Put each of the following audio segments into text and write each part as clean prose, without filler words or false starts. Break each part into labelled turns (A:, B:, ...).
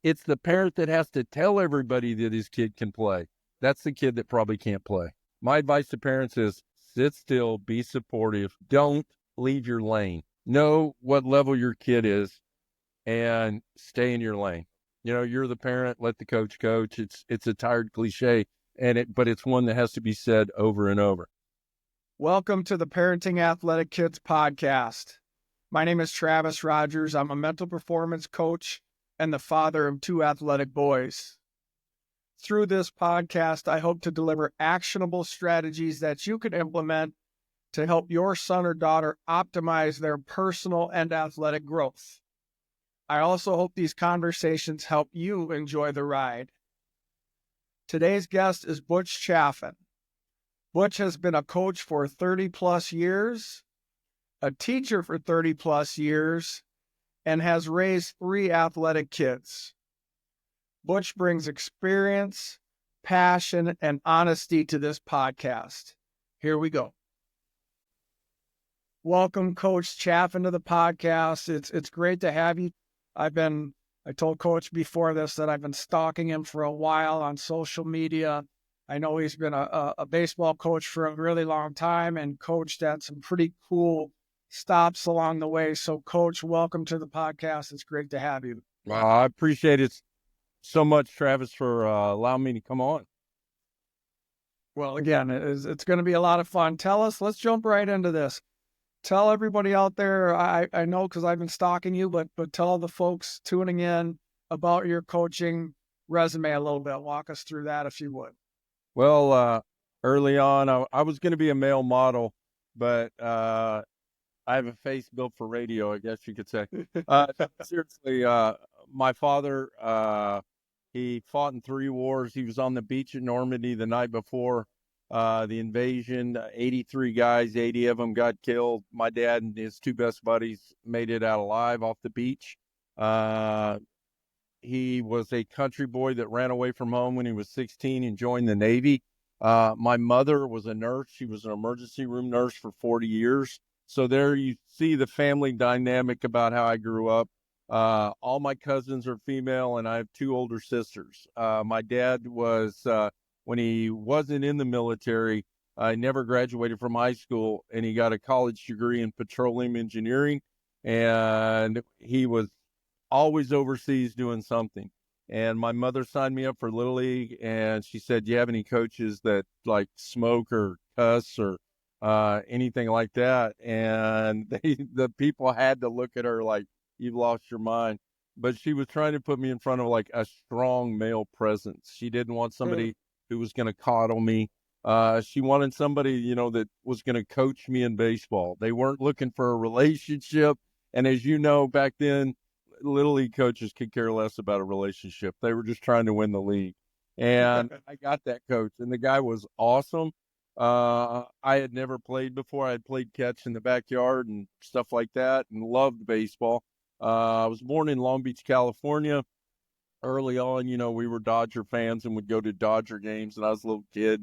A: It's the parent that has to tell everybody that his kid can play. That's the kid that probably can't play. My advice to parents is sit still, be supportive. Don't leave your lane. Know what level your kid is and stay in your lane. You're the parent, let the coach coach. It's a tired cliche, but it's one that has to be said over and over.
B: Welcome to the Parenting Athletic Kids podcast. My name is Travis Rogers. I'm a mental performance coach and the father of 2 athletic boys. Through this podcast, I hope to deliver actionable strategies that you can implement to help your son or daughter optimize their personal and athletic growth. I also hope these conversations help you enjoy the ride. Today's guest is Butch Chaffin. Butch has been a coach for 30 plus years, a teacher for 30 plus years, and has raised 3 athletic kids. Butch brings experience, passion, and honesty to this podcast. Here we go. Welcome, Coach Chaffin, to the podcast. It's great to have you. I told Coach before this that I've been stalking him for a while on social media. I know he's been a baseball coach for a really long time and coached at some pretty cool stops along the way. So, Coach, welcome to the podcast. It's great to have you.
A: I appreciate it so much, Travis, for allowing me to come on.
B: Well, again, it's going to be a lot of fun. Let's jump right into this. Tell everybody out there, I know because I've been stalking you, but tell the folks tuning in about your coaching resume a little bit. Walk us through that if you would.
A: Well, early on, I was going to be a male model, but I have a face built for radio, I guess you could say. Seriously, my father, he fought in 3 wars. He was on the beach at Normandy the night before the invasion. 83 guys, 80 of them got killed. My dad and his 2 best buddies made it out alive off the beach. He was a country boy that ran away from home when he was 16 and joined the Navy. My mother was a nurse. She was an emergency room nurse for 40 years. So there you see the family dynamic about how I grew up. All my cousins are female, and I have 2 older sisters. My dad was, when he wasn't in the military, I never graduated from high school, and he got a college degree in petroleum engineering, and he was always overseas doing something. And my mother signed me up for Little League, and she said, "Do you have any coaches that like smoke or cuss or anything like that?" And the people had to look at her like, "You've lost your mind." But she was trying to put me in front of like a strong male presence. She didn't want somebody who was going to coddle me. She wanted somebody, that was going to coach me in baseball. They weren't looking for a relationship. And as you know, back then, Little League coaches could care less about a relationship. They were just trying to win the league. And I got that coach, and the guy was awesome. I had never played before. I had played catch in the backyard and stuff like that and loved baseball. I was born in Long Beach, California. Early on, we were Dodger fans and would go to Dodger games, and I was a little kid.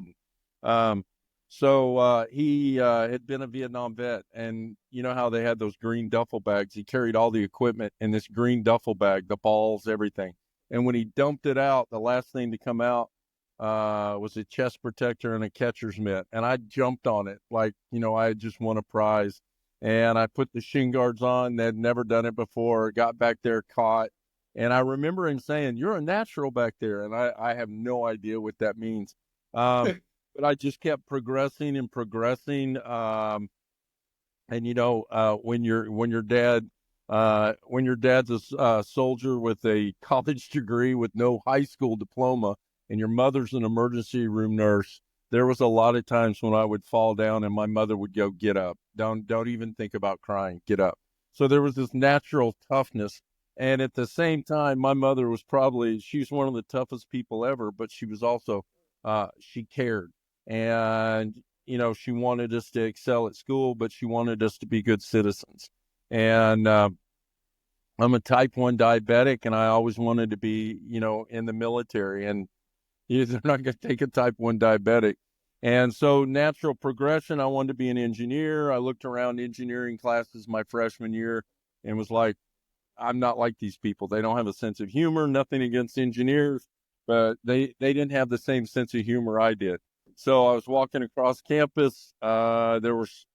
A: So he had been a Vietnam vet, and you know how they had those green duffel bags. He carried all the equipment in this green duffel bag, the balls, everything. And when he dumped it out, the last thing to come out was a chest protector and a catcher's mitt. And I jumped on it like, I had just won a prize. And I put the shin guards on. They'd never done it before. Got back there, caught. And I remember him saying, "You're a natural back there." And I have no idea what that means. But I just kept progressing and progressing. And when your dad's a soldier with a college degree with no high school diploma, and your mother's an emergency room nurse, there was a lot of times when I would fall down, and my mother would go, "Get up! Don't even think about crying. Get up." So there was this natural toughness. And at the same time, my mother she was one of the toughest people ever, but she was also, she cared. And, she wanted us to excel at school, but she wanted us to be good citizens. And I'm a type 1 diabetic, and I always wanted to be, in the military. And they're not going to take a type 1 diabetic. And so natural progression, I wanted to be an engineer. I looked around engineering classes my freshman year and was like, I'm not like these people. They don't have a sense of humor. Nothing against engineers, but they didn't have the same sense of humor I did. So I was walking across campus. There was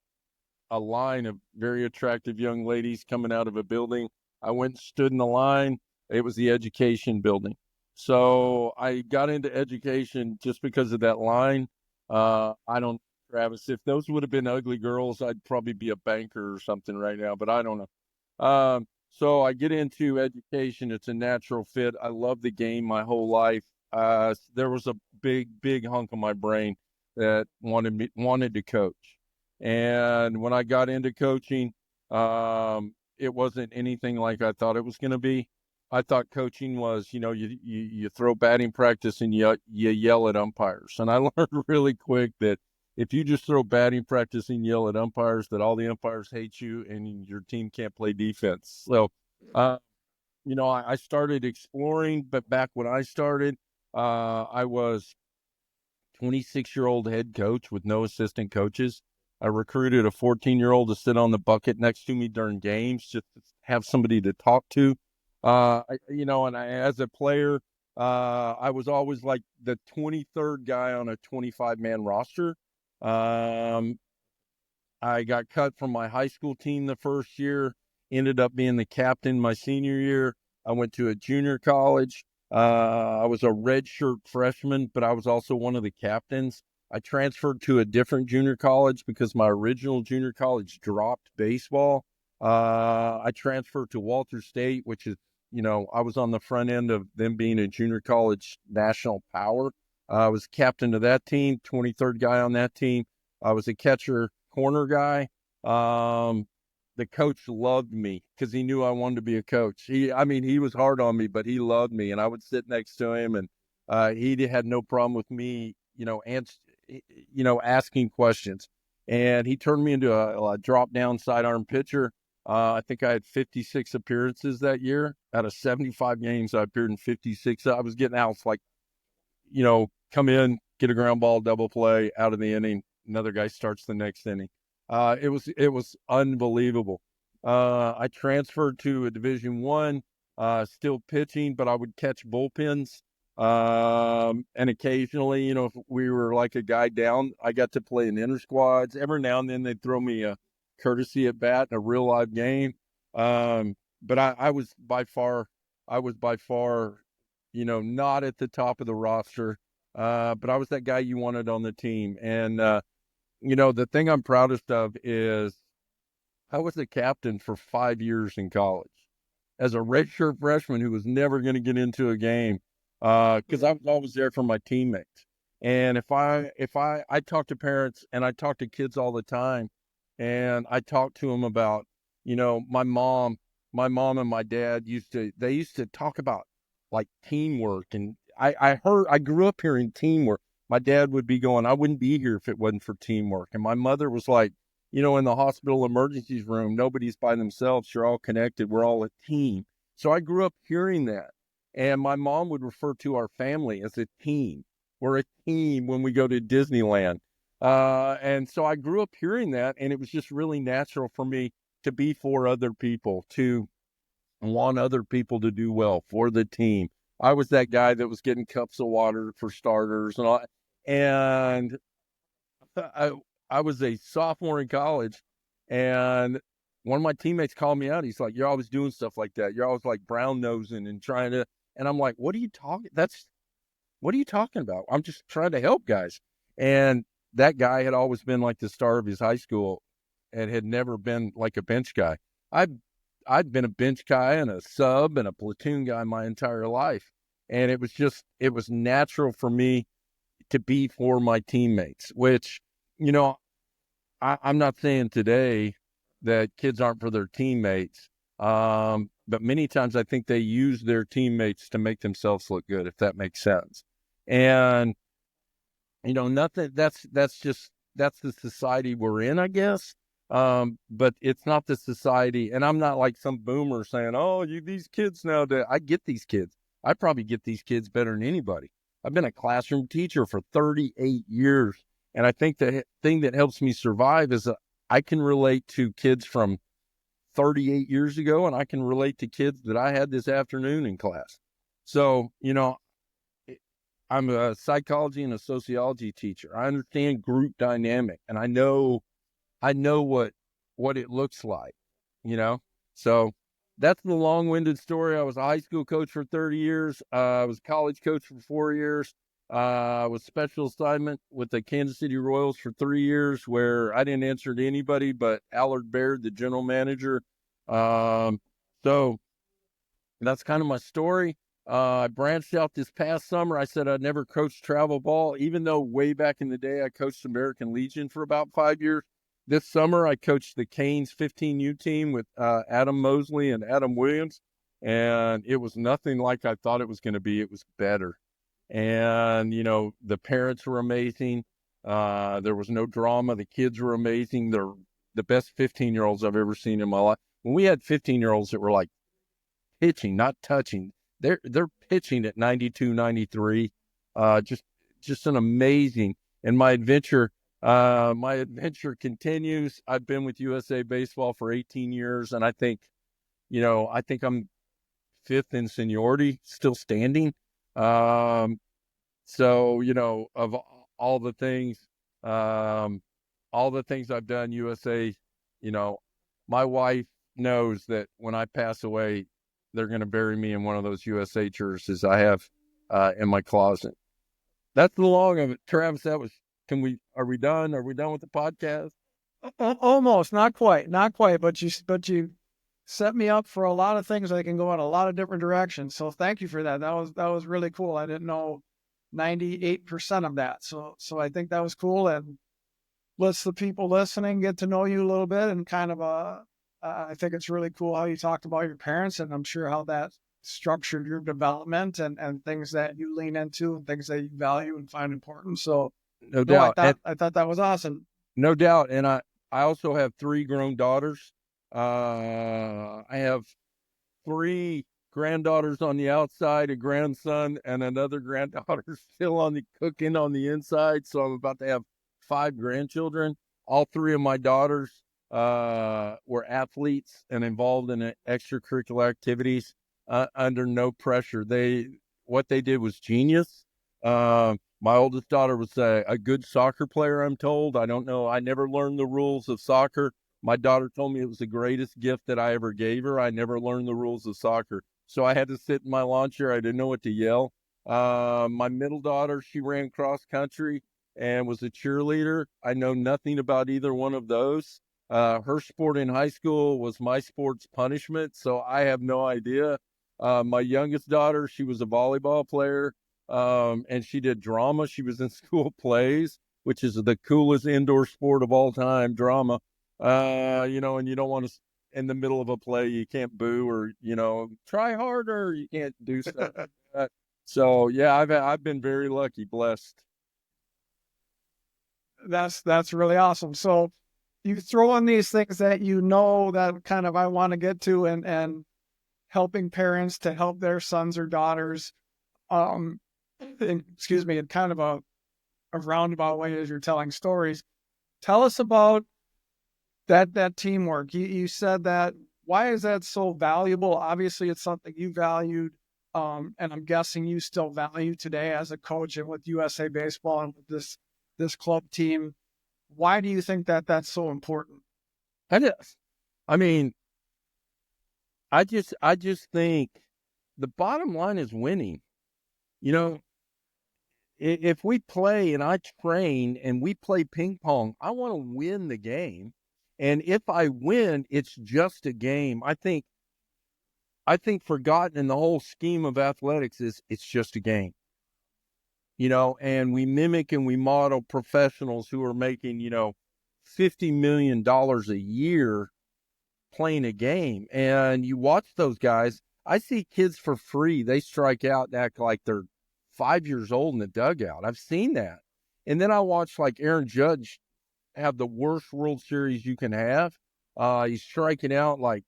A: a line of very attractive young ladies coming out of a building. I went and stood in the line. It was the education building. So I got into education just because of that line. I don't, Travis, if those would have been ugly girls, I'd probably be a banker or something right now, but I don't know. So I get into education. It's a natural fit. I love the game my whole life. There was a big hunk of my brain that wanted to coach. And when I got into coaching, it wasn't anything like I thought it was going to be. I thought coaching was, you throw batting practice and you yell at umpires. And I learned really quick that if you just throw batting practice and yell at umpires, that all the umpires hate you and your team can't play defense. So, uh, I started exploring, but back when I started, I was 26-year-old head coach with no assistant coaches. I recruited a 14-year-old to sit on the bucket next to me during games, just to have somebody to talk to. As a player, I was always like the 23rd guy on a 25-man roster. Um, I got cut from my high school team the first year, ended up being the captain my senior year. I went to a junior college. I was a redshirt freshman, but I was also one of the captains. I transferred to a different junior college because my original junior college dropped baseball. I transferred to Walter State, which is, I was on the front end of them being a junior college national power. I was captain of that team, 23rd guy on that team. I was a catcher corner guy. The coach loved me because he knew I wanted to be a coach. He was hard on me, but he loved me, and I would sit next to him, and he had no problem with me, asking questions. And he turned me into a drop down sidearm pitcher. I think I had 56 appearances that year. Out of 75 games, I appeared in 56. I was getting outs like, come in, get a ground ball, double play, out of the inning. Another guy starts the next inning. It was unbelievable. I transferred to a Division One, still pitching, but I would catch bullpens. And occasionally, if we were like a guy down, I got to play in inter squads. Every now and then they'd throw me a courtesy at bat in a real live game. But I was by far, not at the top of the roster. But I was that guy you wanted on the team. And, the thing I'm proudest of is I was the captain for 5 years in college as a redshirt freshman who was never going to get into a game because I was always there for my teammates. And I talk to parents and I talk to kids all the time, and I talk to them about, my mom and my dad used to talk about like teamwork, and I grew up hearing teamwork. My dad would be going, I wouldn't be here if it wasn't for teamwork. And my mother was like, in the hospital emergencies room, nobody's by themselves. You're all connected. We're all a team. So I grew up hearing that. And my mom would refer to our family as a team. We're a team when we go to Disneyland. And so I grew up hearing that. And it was just really natural for me to be for other people, to want other people to do well for the team. I was that guy that was getting cups of water for starters and all. And I I was a sophomore in college, and one of my teammates called me out. He's like, "You're always doing stuff like that. You're always like brown nosing and trying to." And I'm like, "What are you talking? What are you talking about? I'm just trying to help guys." And that guy had always been like the star of his high school, and had never been like a bench guy. I'd I'd been a bench guy and a sub and a platoon guy my entire life, and it was natural for me to be for my teammates, which, you know, I'm not saying today that kids aren't for their teammates. But many times I think they use their teammates to make themselves look good, if that makes sense. And, nothing, that's the society we're in, I guess. But it's not the society. And I'm not like some boomer saying, oh, these kids nowadays. I get these kids. I probably get these kids better than anybody. I've been a classroom teacher for 38 years. And I think the thing that helps me survive is that I can relate to kids from 38 years ago, and I can relate to kids that I had this afternoon in class. So, I'm a psychology and a sociology teacher. I understand group dynamic, and I know what it looks like, you know. So that's the long-winded story. I was a high school coach for 30 years. I was a college coach for 4 years. I was special assignment with the Kansas City Royals for 3 years, where I didn't answer to anybody but Allard Baird, the general manager. So that's kind of my story. I branched out this past summer. I said I'd never coached travel ball, even though way back in the day I coached American Legion for about 5 years. This summer I coached the Canes 15U team with Adam Mosley and Adam Williams, and it was nothing like I thought it was going to be. It was better. And, the parents were amazing. There was no drama. The kids were amazing. They're the best 15-year-olds I've ever seen in my life. When we had 15-year-olds that were like pitching, not touching. They're pitching at 92, 93. Just an amazing. And my adventure continues. I've been with USA Baseball for 18 years, and I think I'm fifth in seniority, still standing. So of all the things, I've done, USA, my wife knows that when I pass away, they're going to bury me in one of those USA jerseys I have in my closet. That's the long of it. Travis, are we done? Are we done with the podcast?
B: Almost, not quite, but you set me up for a lot of things. I can go in a lot of different directions. So thank you for that. That was really cool. I didn't know 98% of that. So I think that was cool, and lets the people listening get to know you a little bit, and kind of I think it's really cool how you talked about your parents, and I'm sure how that structured your development and things that you lean into and things that you value and find important. So
A: no doubt.
B: I thought that was awesome.
A: No doubt. And I also have 3 grown daughters. I have 3 granddaughters on the outside, a grandson, and another granddaughter still cooking on the inside. So I'm about to have 5 grandchildren. All 3 of my daughters were athletes and involved in extracurricular activities under no pressure. What they did was genius. My oldest daughter was a good soccer player, I'm told. I don't know. I never learned the rules of soccer. My daughter told me it was the greatest gift that I ever gave her. I never learned the rules of soccer. So I had to sit in my lawn chair. I didn't know what to yell. My middle daughter, she ran cross country and was a cheerleader. I know nothing about either one of those. Her sport in high school was my sport's punishment, so I have no idea. My youngest daughter, she was a volleyball player, and she did drama. She was in school plays, which is the coolest indoor sport of all time, drama. And you don't want to, in the middle of a play, you can't boo or, try harder. You can't do stuff like that. So, yeah, I've been very lucky, blessed.
B: That's really awesome. So you throw in these things that that kind of I want to get to, and helping parents to help their sons or daughters, excuse me, in kind of a roundabout way as you're telling stories. Tell us about that teamwork. You said that. Why is that so valuable? Obviously, it's something you valued, and I'm guessing you still value today as a coach and with USA Baseball and with this club team. Why do you think that that's so important?
A: I mean, I just think the bottom line is winning. If we play and I train and we play ping pong, I want to win the game. And if I win, it's just a game. I think forgotten in the whole scheme of athletics is it's just a game. And we mimic and we model professionals who are making, $50 million a year playing a game. And you watch those guys. I see kids for free. They strike out and act like they're 5 years old in the dugout. I've seen that. And then I watch like Aaron Judge have the worst World Series you can have. He's striking out like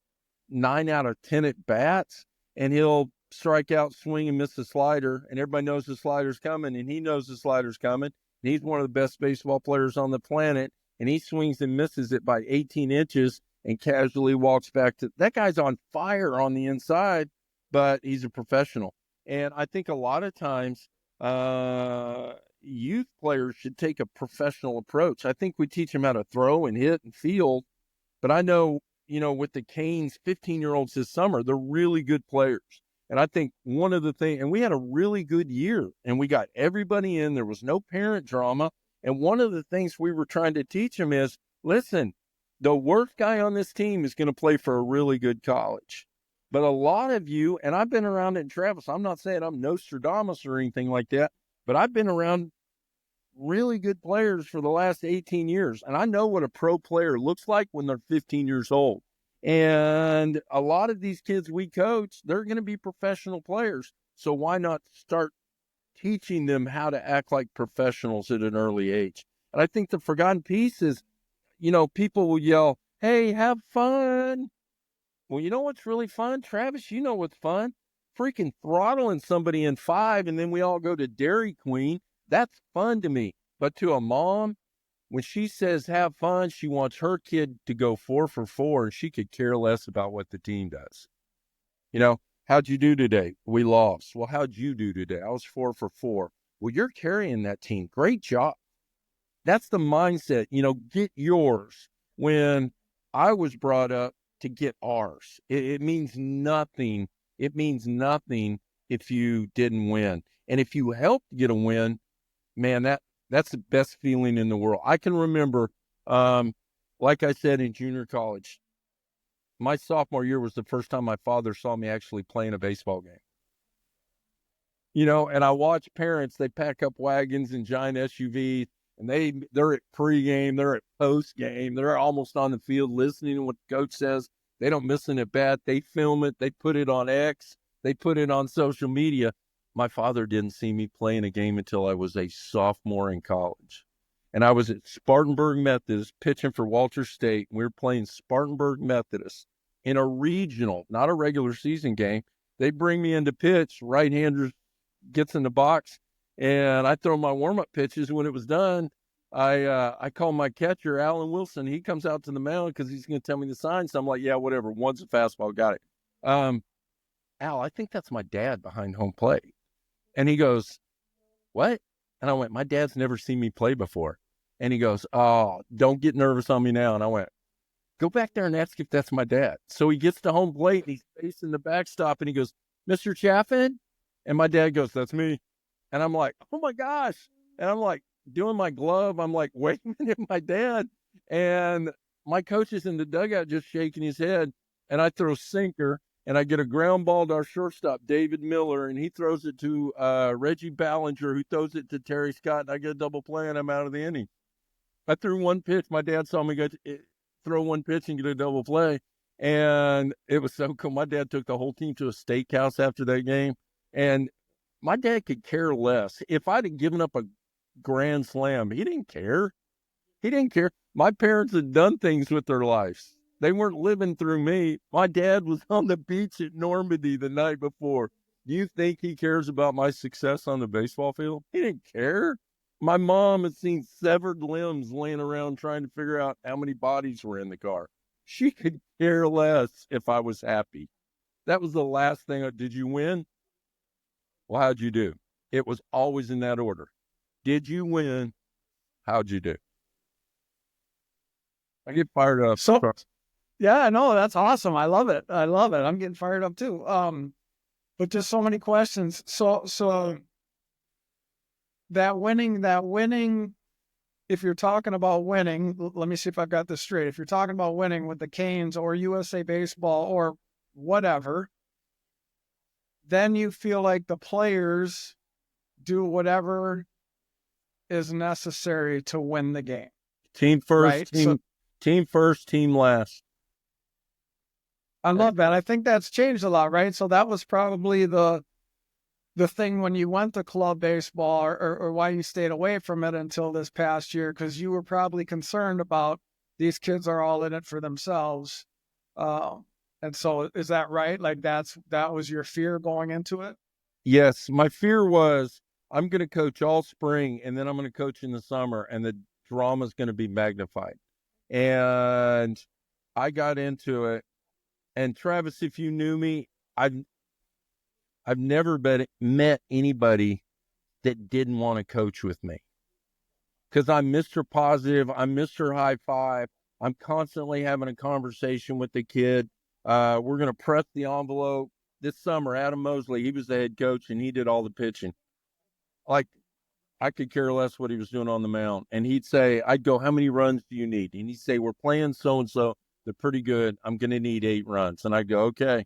A: 9 out of 10 at bats, and he'll strike out, swing, and miss the slider. And everybody knows the slider's coming, and he knows the slider's coming. And he's one of the best baseball players on the planet, and he swings and misses it by 18 inches. and casually walks back to that guy's on fire on the inside, but he's a professional. And I think a lot of times youth players should take a professional approach. I think we teach them how to throw and hit and field, but I know, with the Canes 15-year-olds this summer, they're really good players. And I think one of the things, and we had a really good year, and we got everybody in. There was no parent drama. And one of the things we were trying to teach them is, listen, the worst guy on this team is going to play for a really good college. But a lot of you, and I've been around it, Travis, I'm not saying I'm Nostradamus or anything like that, but I've been around really good players for the last 18 years. And I know what a pro player looks like when they're 15 years old. And a lot of these kids we coach, they're going to be professional players. So why not start teaching them how to act like professionals at an early age? And I think the forgotten piece is, people will yell, hey, have fun. Well, you know what's really fun? Travis, you know what's fun? Freaking throttling somebody in 5, and then we all go to Dairy Queen. That's fun to me. But to a mom, when she says have fun, she wants her kid to go 4 for 4, and she could care less about what the team does. How'd you do today? We lost. Well, how'd you do today? I was 4 for 4. Well, you're carrying that team. Great job. That's the mindset, get yours. When I was brought up to get ours, it means nothing. It means nothing if you didn't win. And if you helped get a win, man, that's the best feeling in the world. I can remember, like I said, in junior college, my sophomore year was the first time my father saw me actually playing a baseball game. And I watch parents, they pack up wagons and giant SUVs, and they're at pregame, they're at postgame, they're almost on the field listening to what the coach says. They don't miss an at bat. They film it. They put it on X. They put it on social media. My father didn't see me playing a game until I was a sophomore in college. And I was at Spartanburg Methodist pitching for Walter State. We were playing Spartanburg Methodist in a regional, not a regular season game. They bring me in to pitch. Right-hander gets in the box, and I throw my warm-up pitches. When it was done, I call my catcher, Alan Wilson. He comes out to the mound because he's going to tell me the sign. So I'm like, yeah, whatever. One's a fastball. Got it. Al, I think that's my dad behind home plate. And he goes, what? And I went, my dad's never seen me play before. And he goes, oh, don't get nervous on me now. And I went, go back there and ask if that's my dad. So he gets to home plate, and he's facing the backstop, and he goes, Mr. Chaffin? And my dad goes, that's me. And I'm like, oh, my gosh. And I'm like, doing my glove. I'm like, wait a minute, my dad. And my coach is in the dugout just shaking his head. And I throw sinker, and I get a ground ball to our shortstop, David Miller, and he throws it to Reggie Ballinger, who throws it to Terry Scott, and I get a double play, and I'm out of the inning. I threw one pitch. My dad saw me throw one pitch and get a double play, and it was so cool. My dad took the whole team to a steakhouse after that game, and my dad could care less. If I'd have given up a grand slam, he didn't care. He didn't care. My parents had done things with their lives. They weren't living through me. My dad was on the beach at Normandy the night before. Do you think he cares about my success on the baseball field? He didn't care. My mom had seen severed limbs laying around trying to figure out how many bodies were in the car. She could care less if I was happy. That was the last thing. Did you win? Well, how'd you do? It was always in that order. Did you win? How'd you do? I get fired up.
B: Yeah, no, that's awesome. I love it. I'm getting fired up too. But just so many questions. So that winning, if you're talking about winning, let me see if I've got this straight. If you're talking about winning with the Canes or USA Baseball or whatever, then you feel like the players do whatever is necessary to win the game.
A: Team first,
B: right?
A: team first, team last.
B: I love that. I think that's changed a lot, right? So that was probably the thing when you went to club baseball or why you stayed away from it until this past year, because you were probably concerned about these kids are all in it for themselves. And so is that right? Like that was your fear going into it?
A: Yes. My fear was I'm going to coach all spring, and then I'm going to coach in the summer, and the drama is going to be magnified. And I got into it. And Travis, if you knew me, I've never met anybody that didn't want to coach with me, because I'm Mr. Positive. I'm Mr. High Five. I'm constantly having a conversation with the kid. We're going to press the envelope this summer. Adam Mosley, he was the head coach, and he did all the pitching. Like, I could care less what he was doing on the mound. And he'd say, I'd go, how many runs do you need? And he'd say, we're playing so-and-so. They're pretty good. I'm going to need 8 runs. And I'd go, okay,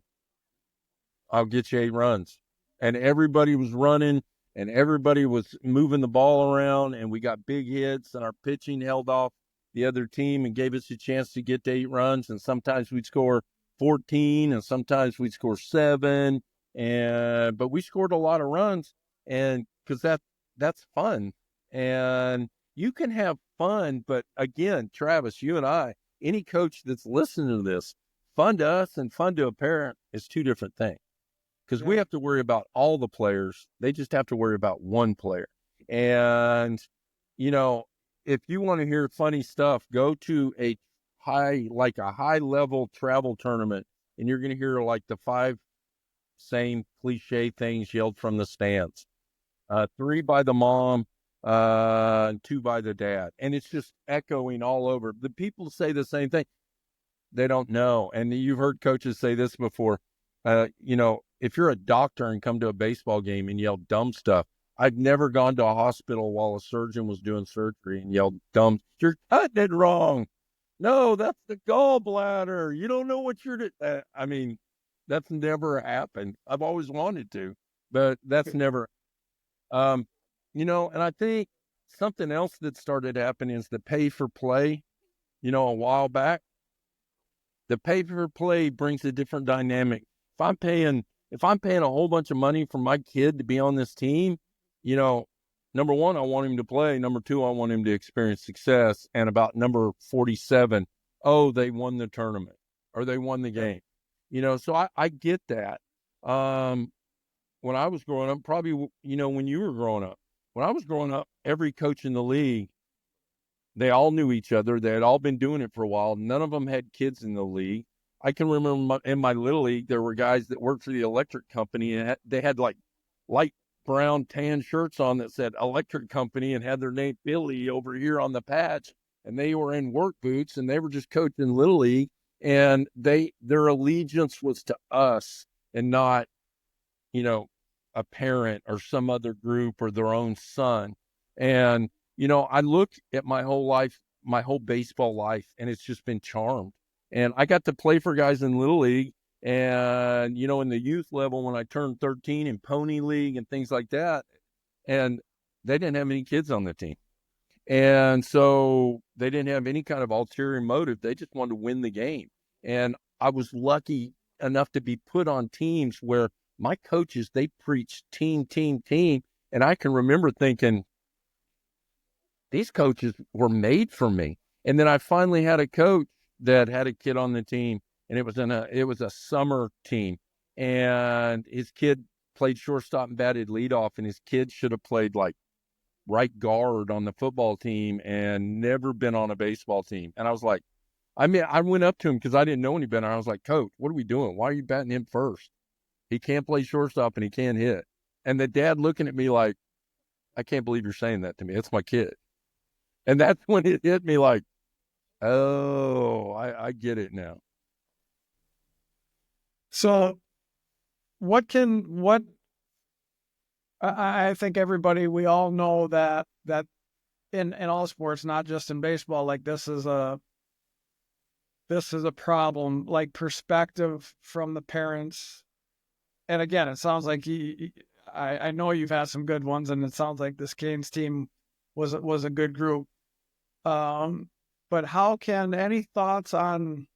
A: I'll get you 8 runs. And everybody was running and everybody was moving the ball around, and we got big hits, and our pitching held off the other team and gave us a chance to get to 8 runs. And sometimes we'd score 14 and sometimes we'd score 7. But we scored a lot of runs, and because that's fun. And you can have fun, but again, Travis, you and I, any coach that's listening to this, fun to us and fun to a parent is 2 different things, because we have to worry about all the players. They just have to worry about one player. And, if you want to hear funny stuff, go to a high level travel tournament, and you're going to hear like the 5 same cliche things yelled from the stands. 3 by the mom, and 2 by the dad. And it's just echoing all over. The people say the same thing. They don't know. And you've heard coaches say this before. If you're a doctor and come to a baseball game and yell dumb stuff, I've never gone to a hospital while a surgeon was doing surgery and yelled dumb, you're cutting it wrong. No, that's the gallbladder. You don't know what you're doing. I mean, that's never happened. I've always wanted to, but that's never. And I think something else that started happening is the pay for play, a while back. The pay per play brings a different dynamic. If I'm paying a whole bunch of money for my kid to be on this team, number one, I want him to play. Number two, I want him to experience success. And about number 47, oh, they won the tournament or they won the game. So I get that. When I was growing up, probably, when you were growing up, when I was growing up, every coach in the league, they all knew each other. They had all been doing it for a while. None of them had kids in the league. I can remember in my little league, there were guys that worked for the electric company, and they had like light brown tan shirts on that said electric company and had their name Billy over here on the patch. And they were in work boots, and they were just coaching little league. And their allegiance was to us and not, a parent or some other group or their own son. And I look at my whole life, my whole baseball life, and it's just been charmed. And I got to play for guys in Little League and, in the youth level when I turned 13 in Pony League and things like that. And they didn't have any kids on the team. And so they didn't have any kind of ulterior motive. They just wanted to win the game. And I was lucky enough to be put on teams where my coaches, they preached team, team, team. And I can remember thinking, these coaches were made for me. And then I finally had a coach that had a kid on the team, and it was a summer team, and his kid played shortstop and batted leadoff, and his kid should have played like right guard on the football team and never been on a baseball team. And I was like, I went up to him because I didn't know any better. I was like, Coach, what are we doing? Why are you batting him first? He can't play shortstop and he can't hit. And the dad looking at me like, I can't believe you're saying that to me. It's my kid. And that's when it hit me like, oh, I get it now.
B: So I think we all know that in all sports, not just in baseball, like this is a problem, like perspective from the parents. And again, it sounds like I know you've had some good ones, and it sounds like this Canes team was a good group. But how can any thoughts on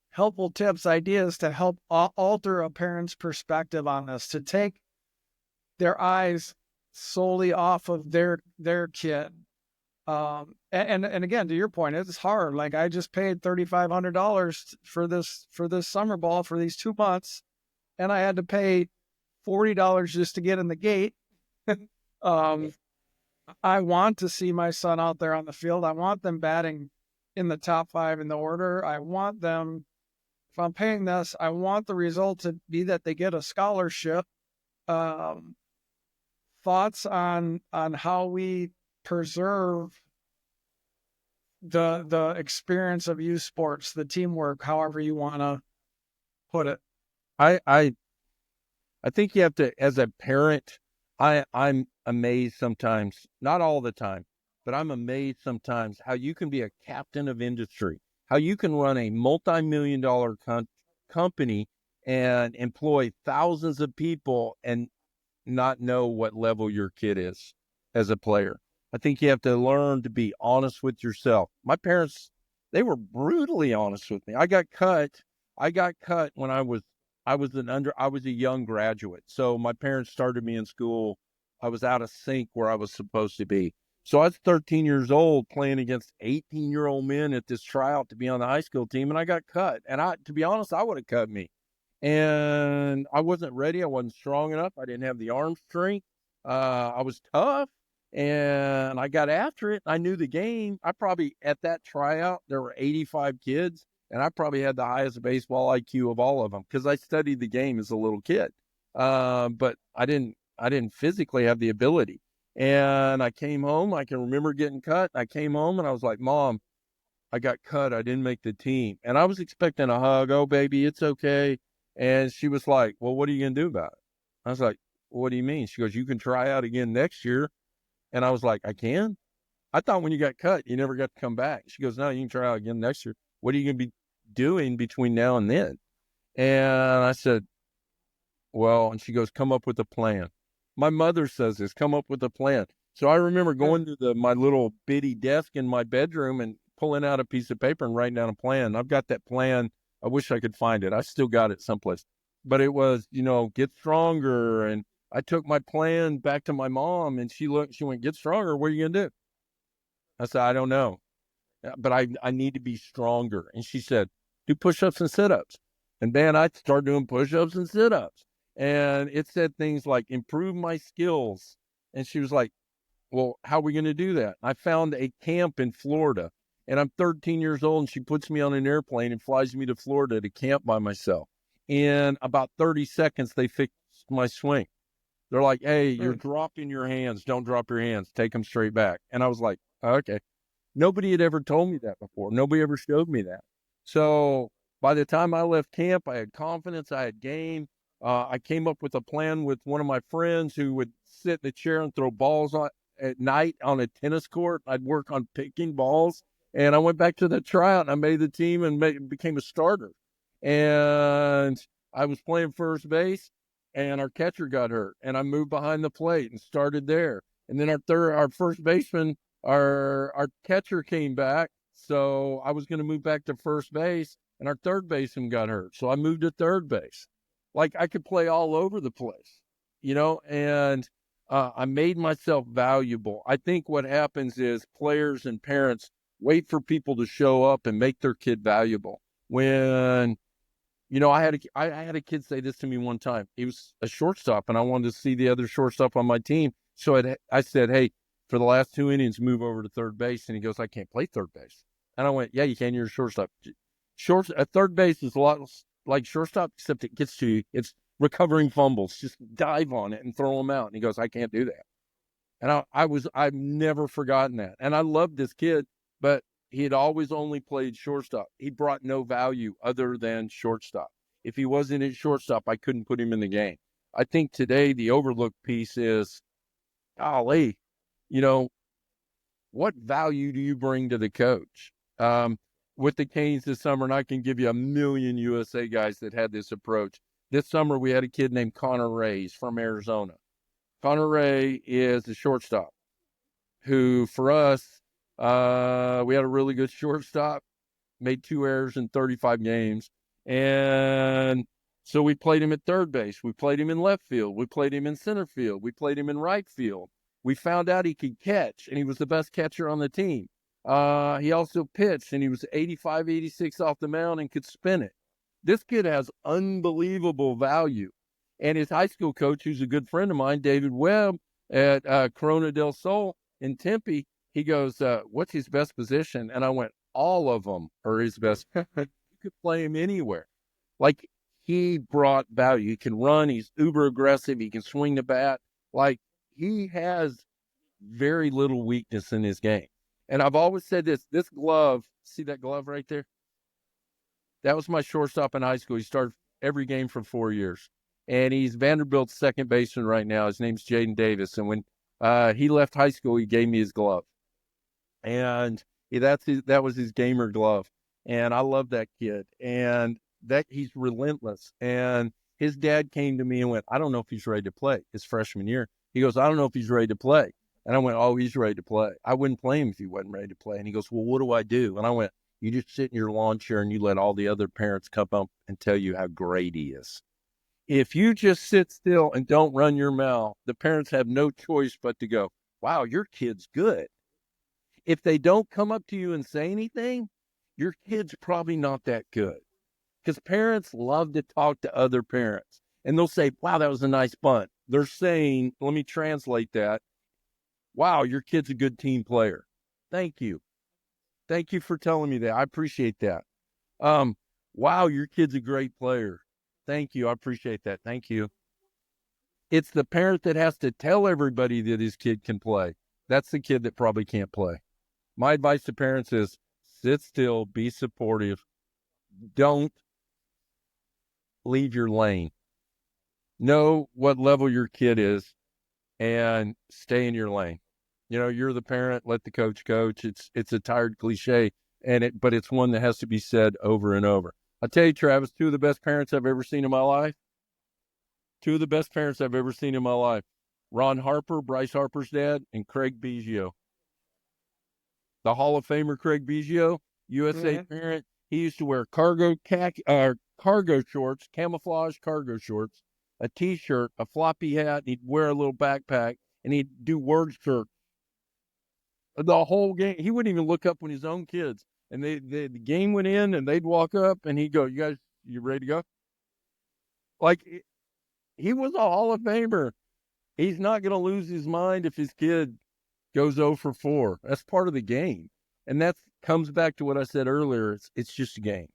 B: helpful tips, ideas to help alter a parent's perspective on this, to take their eyes solely off of their kid? And again, to your point, it's hard. Like, I just paid $3,500 for this summer ball for these 2 months, and I had to pay $40 just to get in the gate. I want to see my son out there on the field. I want them batting in the top 5 in the order. I want them, if I'm paying this, I want the result to be that they get a scholarship. Thoughts on how we preserve the experience of youth sports, the teamwork, however you want to put it.
A: I think you have to, as a parent, I'm amazed sometimes, not all the time, but I'm amazed sometimes how you can be a captain of industry, how you can run a multi-million-dollar company and employ thousands of people and not know what level your kid is as a player. I think you have to learn to be honest with yourself. My parents, they were brutally honest with me. I got cut. When I was a young graduate. So my parents started me in school. I was out of sync where I was supposed to be. So I was 13 years old playing against 18-year-old men at this tryout to be on the high school team, and I got cut. And to be honest, I would have cut me. And I wasn't ready. I wasn't strong enough. I didn't have the arm strength. I was tough, and I got after it. I knew the game. I probably, at that tryout, there were 85 kids, and I probably had the highest baseball IQ of all of them because I studied the game as a little kid. But I didn't physically have the ability. And I came home. I can remember getting cut. I came home and I was like, Mom, I got cut. I didn't make the team. And I was expecting a hug. Oh, baby, it's okay. And she was like, well, what are you going to do about it? I was like, what do you mean? She goes, you can try out again next year. And I was like, I can? I thought when you got cut, you never got to come back. She goes, no, you can try out again next year. What are you going to be doing between now and then? And I said, well, and she goes, come up with a plan. My mother says this, come up with a plan. So I remember going to my little bitty desk in my bedroom and pulling out a piece of paper and writing down a plan. I've got that plan. I wish I could find it. I still got it someplace. But it was, get stronger. And I took my plan back to my mom and she went, get stronger. What are you going to do? I said, I don't know. But I need to be stronger. And she said, do push-ups and sit-ups. And man, I started doing push-ups and sit-ups. And it said things like improve my skills. And she was like, well, how are we going to do that? I found a camp in Florida, and I'm 13 years old, and she puts me on an airplane and flies me to Florida to camp by myself. In about 30 seconds, they fixed my swing. They're like, hey, you're dropping your hands. Don't drop your hands. Take them straight back. And I was like, oh, okay. Nobody had ever told me that before. Nobody ever showed me that. So by the time I left camp, I had confidence. I had game. I came up with a plan with one of my friends who would sit in a chair and throw balls at night on a tennis court. I'd work on picking balls. And I went back to the tryout and I made the team and became a starter. And I was playing first base and our catcher got hurt. And I moved behind the plate and started there. And then our first baseman, our catcher came back. So I was going to move back to first base and our third baseman got hurt. So I moved to third base. Like I could play all over the place, and I made myself valuable. I think what happens is players and parents wait for people to show up and make their kid valuable. When, I had a kid say this to me one time. He was a shortstop and I wanted to see the other shortstop on my team. So I said, hey, for the last 2 innings, move over to third base. And he goes, I can't play third base. And I went, yeah, you can. You're a shortstop. Third base is a lot like shortstop, except it gets to you. It's recovering fumbles. Just dive on it and throw them out. And he goes, I can't do that. And I've never forgotten that. And I loved this kid, but he had always only played shortstop. He brought no value other than shortstop. If he wasn't at shortstop, I couldn't put him in the game. I think today the overlooked piece is, golly, what value do you bring to the coach? With the Canes this summer, and I can give you a million USA guys that had this approach. This summer, we had a kid named Connor Ray. He's from Arizona. Connor Ray is a shortstop who, for us, we had a really good shortstop, made 2 errors in 35 games. And so we played him at third base. We played him in left field. We played him in center field. We played him in right field. We found out he could catch, and he was the best catcher on the team. He also pitched, and he was 85, 86 off the mound and could spin it. This kid has unbelievable value. And his high school coach, who's a good friend of mine, David Webb at Corona del Sol in Tempe, he goes, what's his best position? And I went, All of them are his best. You could play him anywhere. Like, he brought value. He can run. He's uber aggressive. He can swing the bat. Like, he has very little weakness in his game. And I've always said this glove, see that glove right there? That was my shortstop in high school. He started every game for 4 years. And he's Vanderbilt's second baseman right now. His name's Jaden Davis. And when he left high school, he gave me his glove. And that was his gamer glove. And I love that kid. And that he's relentless. And his dad came to me and went, I don't know if he's ready to play his freshman year. He goes, I don't know if he's ready to play. And I went, oh, he's ready to play. I wouldn't play him if he wasn't ready to play. And he goes, well, what do I do? And I went, you just sit in your lawn chair and you let all the other parents come up and tell you how great he is. If you just sit still and don't run your mouth, the parents have no choice but to go, wow, your kid's good. If they don't come up to you and say anything, your kid's probably not that good. Because parents love to talk to other parents. And they'll say, wow, that was a nice bunt. They're saying, let me translate that. Wow, your kid's a good team player. Thank you. Thank you for telling me that. I appreciate that. Wow, your kid's a great player. Thank you. I appreciate that. Thank you. It's the parent that has to tell everybody that his kid can play. That's the kid that probably can't play. My advice to parents is sit still, be supportive. Don't leave your lane. Know what level your kid is and stay in your lane. You're the parent, let the coach coach. It's a tired cliche, but it's one that has to be said over and over. I'll tell you, Travis, two of the best parents I've ever seen in my life. Ron Harper, Bryce Harper's dad, and Craig Biggio. The Hall of Famer Craig Biggio, USA parent. He used to wear cargo shorts, camouflage cargo shorts, a T-shirt, a floppy hat, and he'd wear a little backpack, and he'd do word shirts. The whole game, he wouldn't even look up when his own kids. And the game went in, and they'd walk up, and he'd go, "You guys, you ready to go?" Like, he was a Hall of Famer. He's not going to lose his mind if his kid goes 0 for 4. That's part of the game. And that comes back to what I said earlier. It's just a game.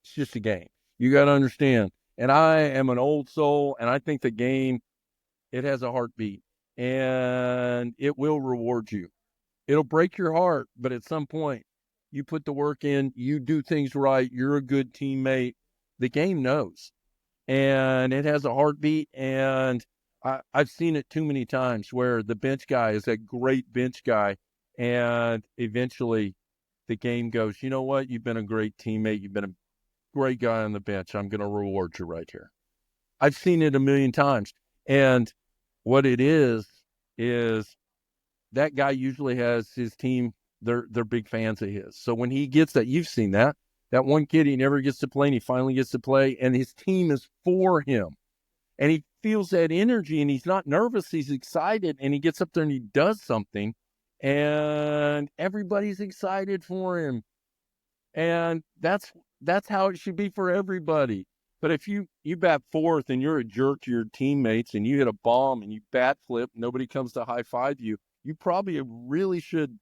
A: It's just a game. You got to understand. And I am an old soul, and I think the game, it has a heartbeat, and it will reward you. It'll break your heart, but at some point, you put the work in, you do things right, you're a good teammate. The game knows, and it has a heartbeat, and I've seen it too many times where the bench guy is a great bench guy, and eventually the game goes, you know what? You've been a great teammate. You've been a great guy on the bench. I'm going to reward you right here. I've seen it a million times. And what it is that guy usually has his team, they're big fans of his. So when he gets that, you've seen that one kid, he never gets to play, and he finally gets to play, and his team is for him. And he feels that energy, and he's not nervous. He's excited, and he gets up there and he does something, and everybody's excited for him. And that's how it should be for everybody. But if you bat fourth and you're a jerk to your teammates and you hit a bomb and you bat flip, nobody comes to high five you, you probably really should,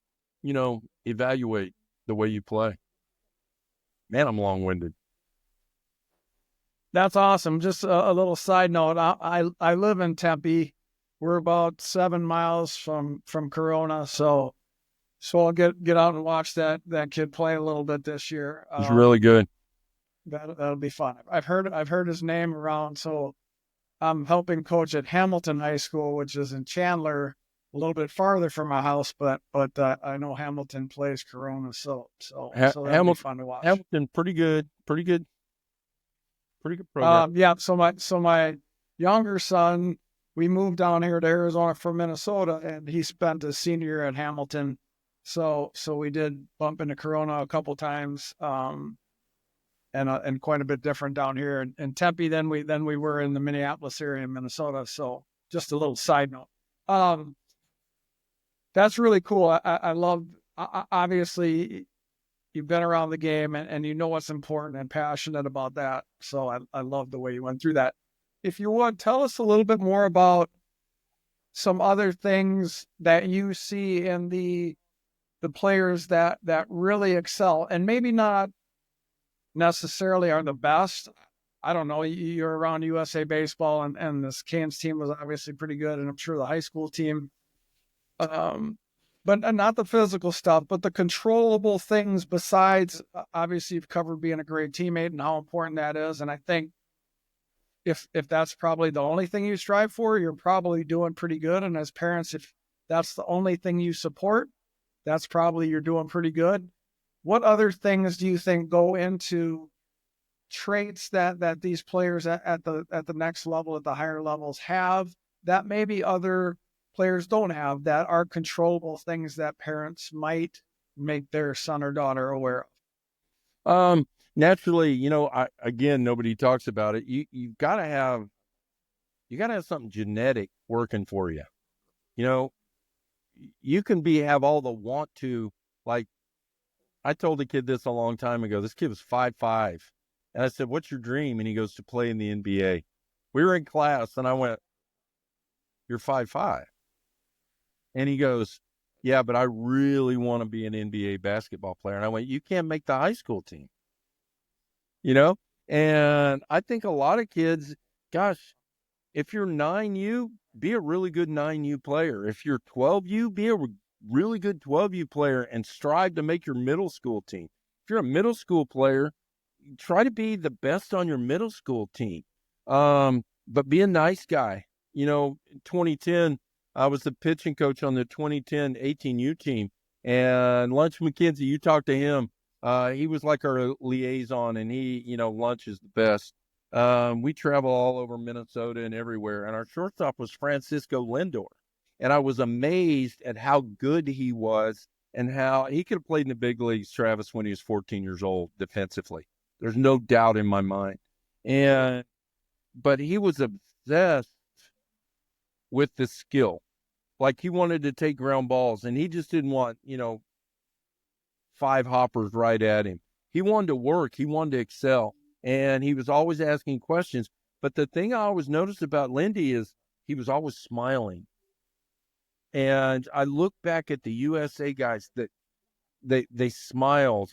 A: evaluate the way you play. Man, I'm long-winded.
B: That's awesome. Just a little side note. I live in Tempe. We're about 7 miles from Corona, so I'll get out and watch that kid play a little bit this year.
A: He's really good.
B: That'll be fun. I've heard his name around. So I'm helping coach at Hamilton High School, which is in Chandler, a little bit farther from my house, but I know Hamilton plays Corona, so that'll be fun to watch.
A: Hamilton, pretty good program.
B: Yeah. So my younger son, we moved down here to Arizona from Minnesota, and he spent his senior year at Hamilton. So we did bump into Corona a couple times, and quite a bit different down here in Tempe than we were in the Minneapolis area in Minnesota. So just a little side note. That's really cool. I love, obviously, you've been around the game and you know what's important and passionate about that. So I love the way you went through that. If you would, tell us a little bit more about some other things that you see in the the players that really excel and maybe not necessarily are the best. I don't know. You're around USA baseball, and this Canes team was obviously pretty good, and I'm sure the high school team. But not the physical stuff, but the controllable things. Besides, obviously, you've covered being a great teammate and how important that is. And I think if that's probably the only thing you strive for, you're probably doing pretty good. And as parents, if that's the only thing you support, that's probably you're doing pretty good. What other things do you think go into traits that these players at the next level, at the higher levels, have that maybe other players don't have, that are controllable things that parents might make their son or daughter aware
A: of? Naturally, again, nobody talks about it. You gotta have something genetic working for you. You can have all the want to, like, I told a kid this a long time ago. This kid was 5'5", and I said, "What's your dream?" And he goes, "To play in the NBA." We were in class, and I went, "You're 5'5", and he goes, "Yeah, but I really want to be an NBA basketball player." And I went, "You can't make the high school team." And I think a lot of kids, gosh, if you're 9U, be a really good 9U player. If you're 12U, be a really good 12U player and strive to make your middle school team. If you're a middle school player, try to be the best on your middle school team. But be a nice guy. In 2010, I was the pitching coach on the 2010 18U team. And Lunch McKenzie, you talked to him. He was like our liaison, and Lunch is the best. We travel all over Minnesota and everywhere. And our shortstop was Francisco Lindor. And I was amazed at how good he was and how he could have played in the big leagues, Travis, when he was 14 years old defensively. There's no doubt in my mind. But he was obsessed with the skill. Like, he wanted to take ground balls, and he just didn't want, 5 hoppers right at him. He wanted to work. He wanted to excel. And he was always asking questions. But the thing I always noticed about Lindy is he was always smiling. And I look back at the USA guys that they smiled.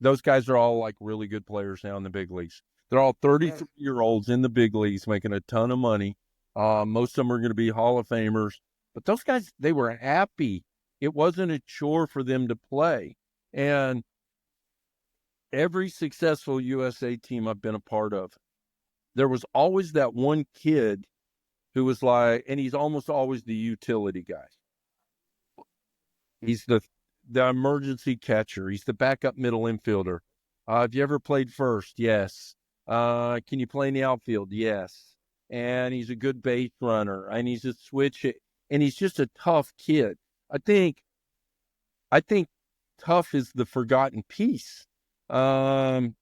A: Those guys are all like really good players now in the big leagues. They're all 33-year-olds in the big leagues making a ton of money. Most of them are going to be Hall of Famers. But those guys, they were happy. It wasn't a chore for them to play. And every successful USA team I've been a part of, there was always that one kid who was like, and he's almost always the utility guy. He's the emergency catcher. He's the backup middle infielder. Have you ever played first? Yes. Can you play in the outfield? Yes. And he's a good base runner, and he's a switch, and he's just a tough kid. I think tough is the forgotten piece. And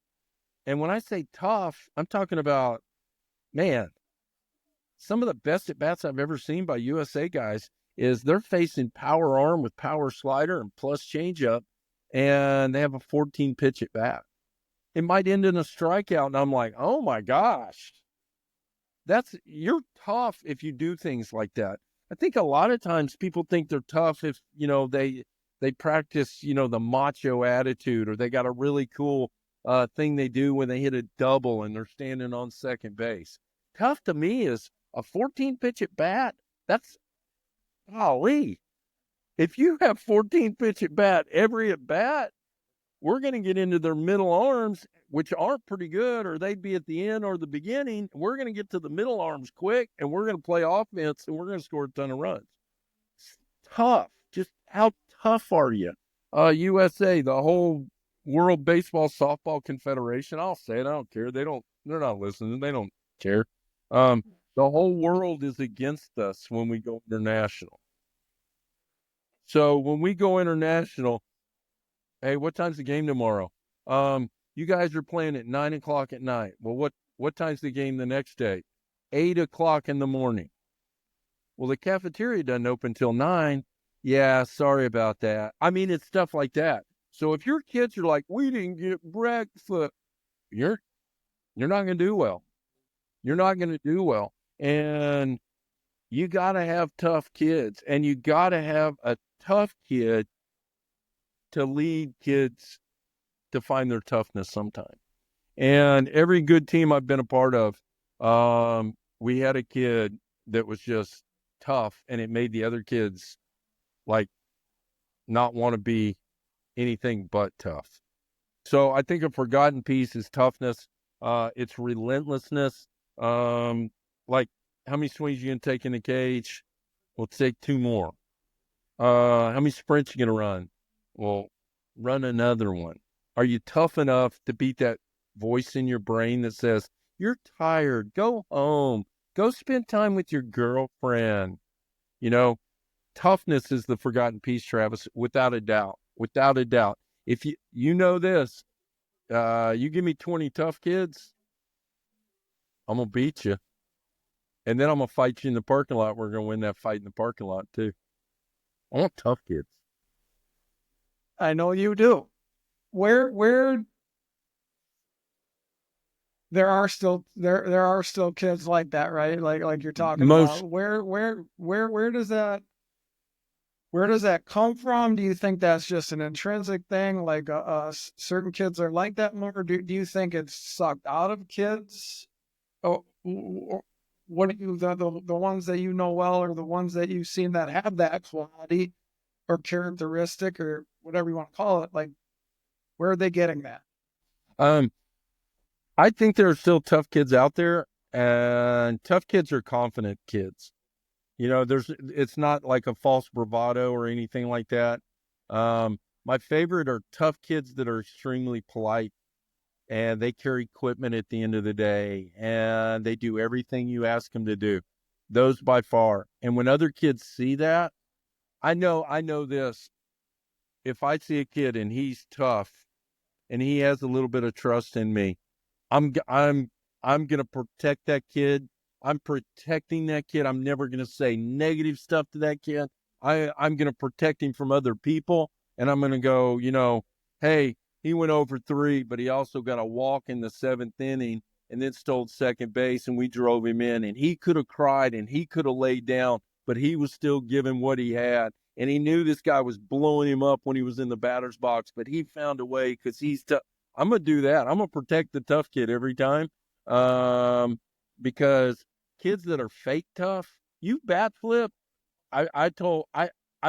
A: when I say tough, I'm talking about, man, some of the best at-bats I've ever seen by USA guys is they're facing power arm with power slider and plus changeup, and they have a 14-pitch at-bat. It might end in a strikeout, and I'm like, oh, my gosh. You're tough if you do things like that. I think a lot of times people think they're tough if, they practice, the macho attitude, or they got a really cool thing they do when they hit a double and they're standing on second base. Tough to me is a 14-pitch at bat. That's, golly. If you have 14-pitch at bat every at bat, we're going to get into their middle arms, which aren't pretty good, or they'd be at the end or the beginning. We're going to get to the middle arms quick, and we're going to play offense, and we're going to score a ton of runs. It's tough. Just how tough are you? USA, the whole World Baseball Softball Confederation, I'll say it, I don't care. They're not listening. They don't care. The whole world is against us when we go international. So when we go international, hey, what time's the game tomorrow? You guys are playing at 9:00 at night. Well, what time's the game the next day? 8:00 in the morning. Well, the cafeteria doesn't open till 9. Yeah, sorry about that. I mean, it's stuff like that. So if your kids are like, we didn't get breakfast, you're not going to do well. You're not going to do well. And you got to have tough kids, and you got to have a tough kid to lead kids to find their toughness sometime. And every good team I've been a part of, we had a kid that was just tough, and it made the other kids like not want to be anything but tough. So I think a forgotten piece is toughness. It's relentlessness. Like how many swings you gonna take in the cage? We'll take 2 more. How many sprints you gonna run? Well, run another one. Are you tough enough to beat that voice in your brain that says, you're tired, go home, go spend time with your girlfriend? You know, toughness is the forgotten piece, Travis, without a doubt. Without a doubt. If you know this, you give me 20 tough kids, I'm gonna beat you. And then I'm gonna fight you in the parking lot. We're gonna win that fight in the parking lot too. I want tough kids.
B: I know you do. Where there are still kids like that, right? Like you're talking
A: Most
B: about. Where does that come from? Do you think that's just an intrinsic thing? Like certain kids are like that more? Do you think it's sucked out of kids? Or what do you the ones that you know well, or the ones that you've seen that have that quality or characteristic or whatever you want to call it? Like, where are they getting that?
A: um I think there are still tough kids out there, and tough kids are confident kids. It's not like a false bravado or anything like that. My favorite are tough kids that are extremely polite, and they carry equipment at the end of the day, and they do everything you ask them to do. Those by far. And when other kids see that, I know this. If I see a kid and he's tough and he has a little bit of trust in me, I'm gonna protect that kid. I'm protecting that kid. I'm never gonna say negative stuff to that kid. I'm gonna protect him from other people, and I'm gonna go, hey, he went over 3, but he also got a walk in the 7th inning, and then stole second base, and we drove him in, and he could have cried and he could have laid down, but he was still giving what he had, and he knew this guy was blowing him up when he was in the batter's box, but he found a way because he's tough. I'm gonna do that. I'm gonna protect the tough kid every time, because kids that are fake tough, you bat flip. I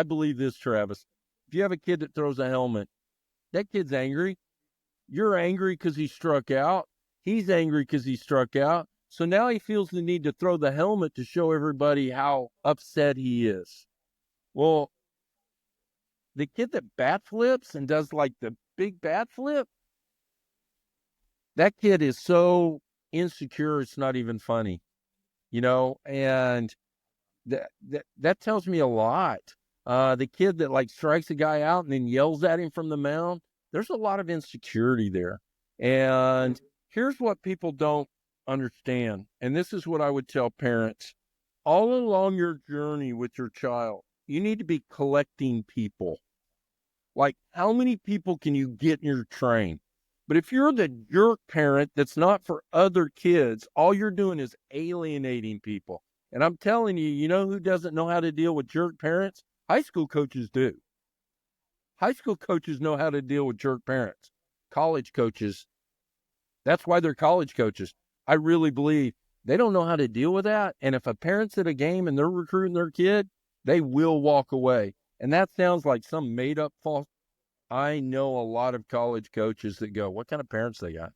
A: believe this, Travis. If you have a kid that throws a helmet, that kid's angry. You're angry because he struck out. He's angry because he struck out. So now he feels the need to throw the helmet to show everybody how upset he is. Well, the kid that bat flips and does like the big bat flip, that kid is so insecure it's not even funny, and that tells me a lot. The kid that like strikes a guy out and then yells at him from the mound, there's a lot of insecurity there. And here's what people don't understand, and this is what I would tell parents. All along your journey with your child, you need to be collecting people. Like, how many people can you get in your train? But if you're the jerk parent that's not for other kids, all you're doing is alienating people. And I'm telling you, you know who doesn't know how to deal with jerk parents? High school coaches do. High school coaches know how to deal with jerk parents. College coaches, that's why they're college coaches. I really believe they don't know how to deal with that. And if a parent's at a game and they're recruiting their kid, they will walk away. And that sounds like some made up false. I know a lot of college coaches that go, what kind of parents they got?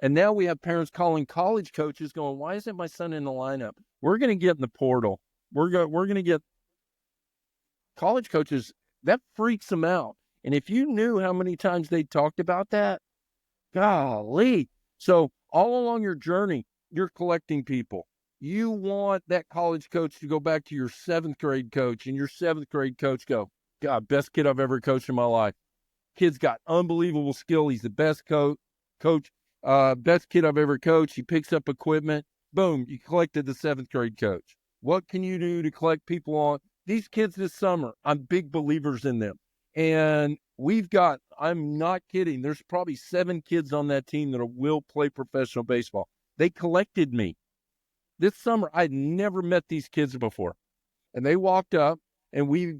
A: And now we have parents calling college coaches going, why isn't my son in the lineup? We're going to get in the portal. We're going to get college coaches. That freaks them out. And if you knew how many times they talked about that, golly. So all along your journey, you're collecting people. You want that college coach to go back to your 7th grade coach, and your 7th grade coach go, God, best kid I've ever coached in my life. Kid's got unbelievable skill. He's the best coach, best kid I've ever coached. He picks up equipment. Boom, you collected the 7th grade coach. What can you do to collect people on these kids this summer? I'm big believers in them. And I'm not kidding, there's probably 7 kids on that team that will play professional baseball. They collected me. This summer, I'd never met these kids before. And they walked up, and we,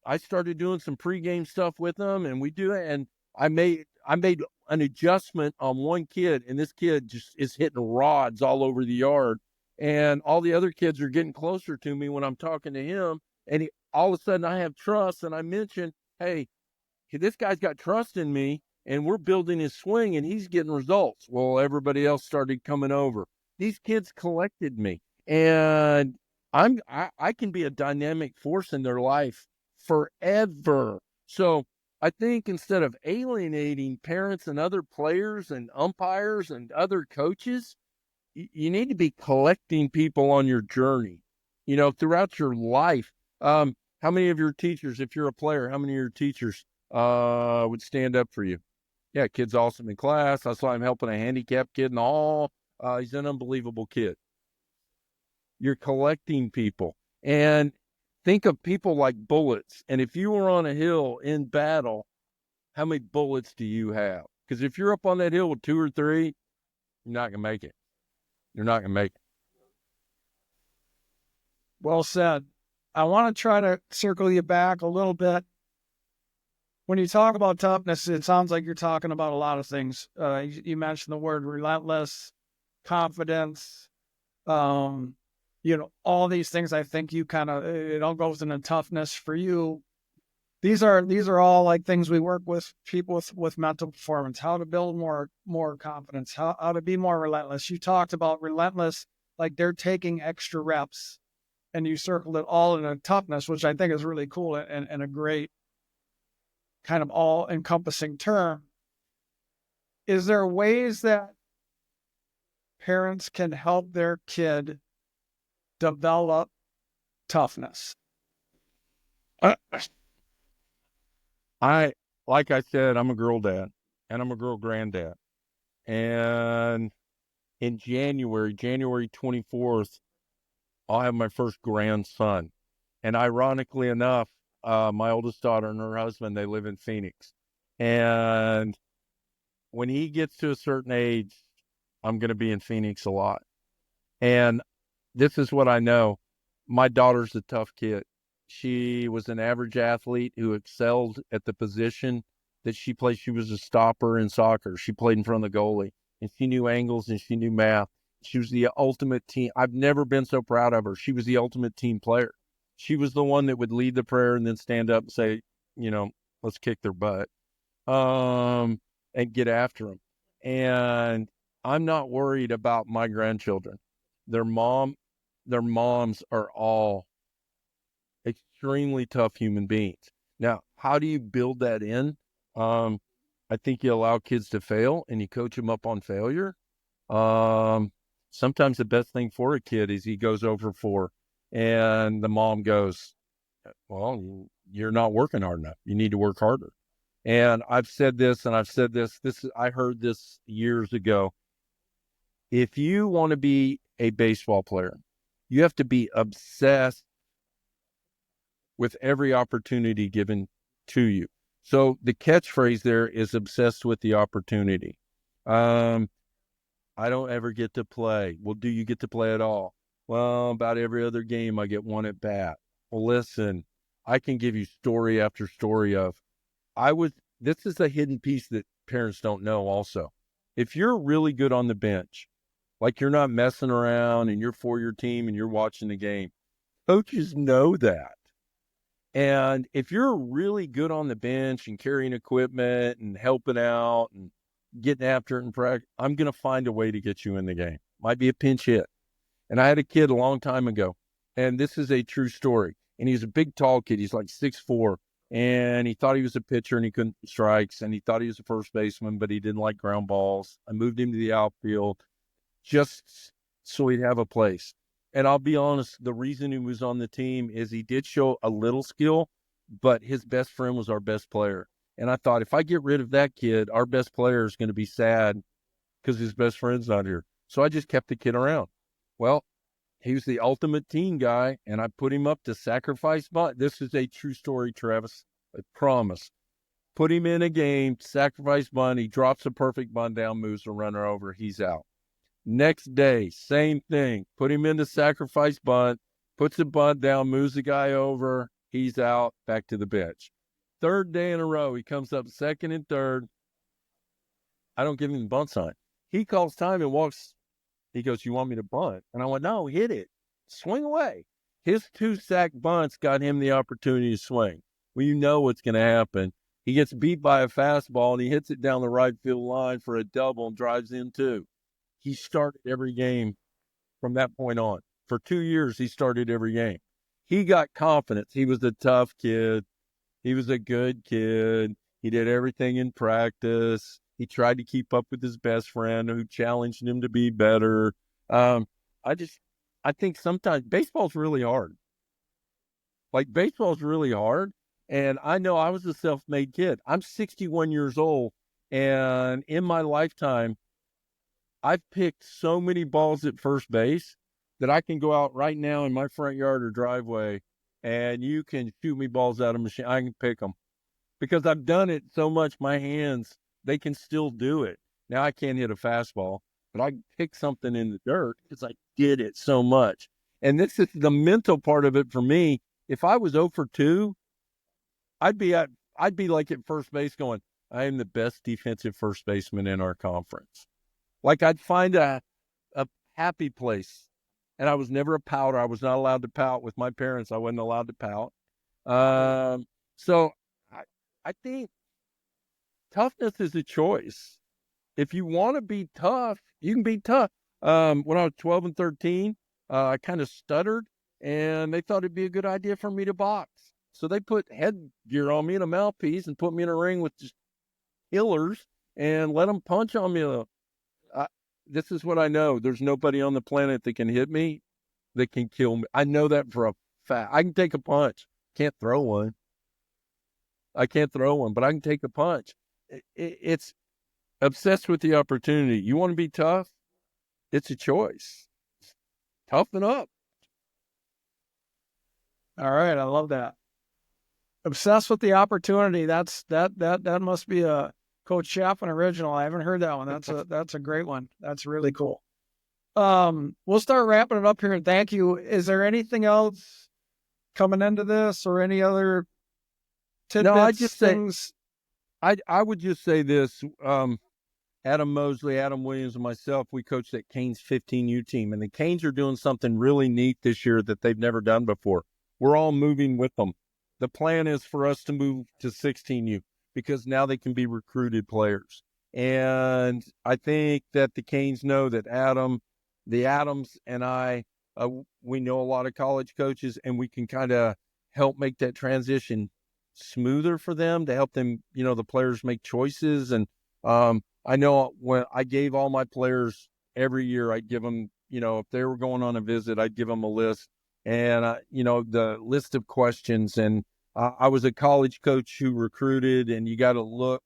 A: I started doing some pregame stuff with them, and we do it. And I made an adjustment on one kid, and this kid just is hitting rods all over the yard. And all the other kids are getting closer to me when I'm talking to him. And all of a sudden, I have trust, and I mention, hey, this guy's got trust in me, and we're building his swing, and he's getting results. Well, everybody else started coming over. These kids collected me, and I can be a dynamic force in their life forever. So I think instead of alienating parents and other players and umpires and other coaches, you need to be collecting people on your journey, throughout your life. How many of your teachers, if you're a player, how many of your teachers would stand up for you? Yeah, kid's awesome in class. I saw him helping a handicapped kid and all. He's an unbelievable kid. You're collecting people. And think of people like bullets. And if you were on a hill in battle, how many bullets do you have? Because if you're up on that hill with 2 or 3, you're not going to make it. You're not going to make it.
B: Well said. I want to try to circle you back a little bit. When you talk about toughness, it sounds like you're talking about a lot of things. You mentioned the word relentless, confidence, all these things. I think you it all goes into toughness for you. These are all like things we work with people with mental performance, how to build more confidence, how to be more relentless. You talked about relentless, like they're taking extra reps, and you circled it all in a toughness, which I think is really cool and a great kind of all encompassing term. Is there ways that parents can help their kid develop toughness?
A: Like I said, I'm a girl dad and I'm a girl granddad. And in January 24th, I'll have my first grandson. And ironically enough, my oldest daughter and her husband, they live in Phoenix. And when he gets to a certain age, I'm going to be in Phoenix a lot. And this is what I know. My daughter's a tough kid. She was an average athlete who excelled at the position that she played. She was a stopper in soccer. She played in front of the goalie, and she knew angles and she knew math. She was the ultimate team. I've never been so proud of her. She was the ultimate team player. She was the one that would lead the prayer and then stand up and say, let's kick their butt, and get after them. And I'm not worried about my grandchildren. Their moms are all extremely tough human beings. Now, how do you build that in? I think you allow kids to fail and you coach them up on failure. Sometimes the best thing for a kid is he goes over 4 and the mom goes, well, you're not working hard enough. You need to work harder. And I've said this, I heard this years ago. If you want to be a baseball player, you have to be obsessed with every opportunity given to you. So the catchphrase there is obsessed with the opportunity. I don't ever get to play. Well, do you get to play at all? Well, about every other game I get one at bat. Well, listen, I can give you story after story of this is a hidden piece that parents don't know also. If you're really good on the bench, like you're not messing around and you're for your team and you're watching the game, coaches know that. And if you're really good on the bench and carrying equipment and helping out and getting after it in practice, I'm going to find a way to get you in the game. Might be a pinch hit. And I had a kid a long time ago, and this is a true story. And he's a big, tall kid. He's like 6'4", and he thought he was a pitcher and he couldn't strikes, and he thought he was a first baseman, but he didn't like ground balls. I moved him to the outfield just so he'd have a place. And I'll be honest, the reason he was on the team is he did show a little skill, but his best friend was our best player. And I thought, if I get rid of that kid, our best player is going to be sad because his best friend's not here. So I just kept the kid around. Well, he was the ultimate team guy, and I put him up to sacrifice bunt. This is a true story, Travis. I promise. Put him in a game, sacrifice bunt. He drops a perfect bunt down, moves the runner over. He's out. Next day, same thing. Put him in the sacrifice bunt, puts the bunt down, moves the guy over. He's out, back to the bench. Third day in a row, he comes up second and third. I don't give him the bunt sign. He calls time and walks. He goes, "You want me to bunt?" And I went, "No, hit it. Swing away." His 2 sack bunts got him the opportunity to swing. Well, you know what's going to happen. He gets beat by a fastball, and he hits it down the right field line for a double and drives in 2. He started every game from that point on. For 2 years, he started every game. He got confidence. He was a tough kid. He was a good kid. He did everything in practice. He tried to keep up with his best friend who challenged him to be better. Um, I think sometimes baseball's really hard. Like, baseball's really hard. And I know I was a self-made kid. I'm 61 years old. And in my lifetime, I've picked so many balls at first base that I can go out right now in my front yard or driveway and you can shoot me balls out of a machine. I can pick them because I've done it so much. My hands, they can still do it. Now I can't hit a fastball, but I can pick something in the dirt because I did it so much. And this is the mental part of it for me. If I was 0 for 2, I'd be like at first base going, I am the best defensive first baseman in our conference. Like, I'd find a happy place. And I was never a pouter. I was not allowed to pout with my parents. I wasn't allowed to pout. So I think toughness is a choice. If you want to be tough, you can be tough. When I was 12 and 13, I kind of stuttered, and they thought it'd be a good idea for me to box. So they put headgear on me and a mouthpiece and put me in a ring with just killers and let them punch on me. This is what I know. There's nobody on the planet that can hit me, that can kill me. I know that for a fact. I can take a punch. Can't throw one. I can't throw one, but I can take a punch. It's obsessed with the opportunity. You want to be tough? It's a choice. Toughen up.
B: All right, I love that. Obsessed with the opportunity. That must be a Coach Chaffin original. I haven't heard that one. That's a great one. That's really cool. We'll start wrapping it up here, and thank you. Is there anything else coming into this, or any other tidbits?
A: No, I would just say this. Adam Mosley, Adam Williams, and myself, we coached that Canes 15U team, and the Canes are doing something really neat this year that they've never done before. We're all moving with them. The plan is for us to move to 16U because now they can be recruited players. And I think that the Canes know that the Adams and I, we know a lot of college coaches, and we can kind of help make that transition smoother for them, to help them, the players make choices. And I know when I gave all my players every year, I'd give them, if they were going on a visit, I'd give them a list and, the list of questions. And I was a college coach who recruited, and you got to look,